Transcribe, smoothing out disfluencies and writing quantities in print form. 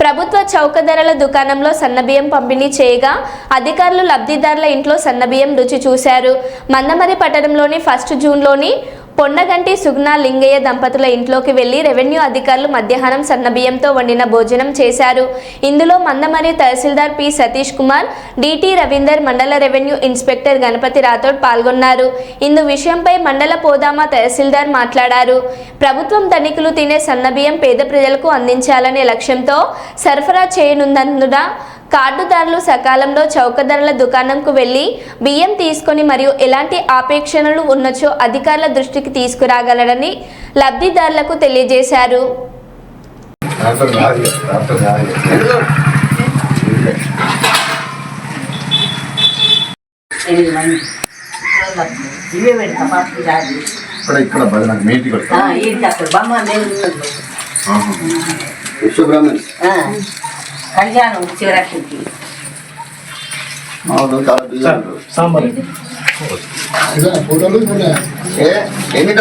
ప్రభుత్వ చౌక ధరల దుకాణంలో సన్నబియ్యం పంపిణీ చేయగా అధికారులు లబ్ధిదారుల ఇంట్లో సన్నబియ్యం రుచి చూశారు. మందమరి పట్టణంలోని 1 జూన్లోని పొన్నగంటి సుగ్నా లింగయ్య దంపతుల ఇంట్లోకి వెళ్లి రెవెన్యూ అధికారులు మధ్యాహ్నం సన్నబియ్యంతో వండిన భోజనం చేశారు. ఇందులో మందమరి తహసీల్దార్ పి సతీష్ కుమార్, డిటి రవీందర్, మండల రెవెన్యూ ఇన్స్పెక్టర్ గణపతి రాథోడ్ పాల్గొన్నారు. ఇందు విషయంపై మండల పోదామా తహసీల్దార్ మాట్లాడారు. ప్రభుత్వం ధనికులు తినే సన్నబియ్యం పేద ప్రజలకు అందించాలనే లక్ష్యంతో సరఫరా చేయనున్నందున కార్డుదారులు సకాలంలో చౌక ధరల దుకాణంకు వెళ్లి బియ్యం తీసుకొని మరియు ఎలాంటి ఆపేక్షణలు ఉన్నచో అధికారుల దృష్టికి తీసుకురాగలరని లబ్ధిదారులకు తెలియజేశారు. కళ్యాణం శివరాత్రికి ఎన్ని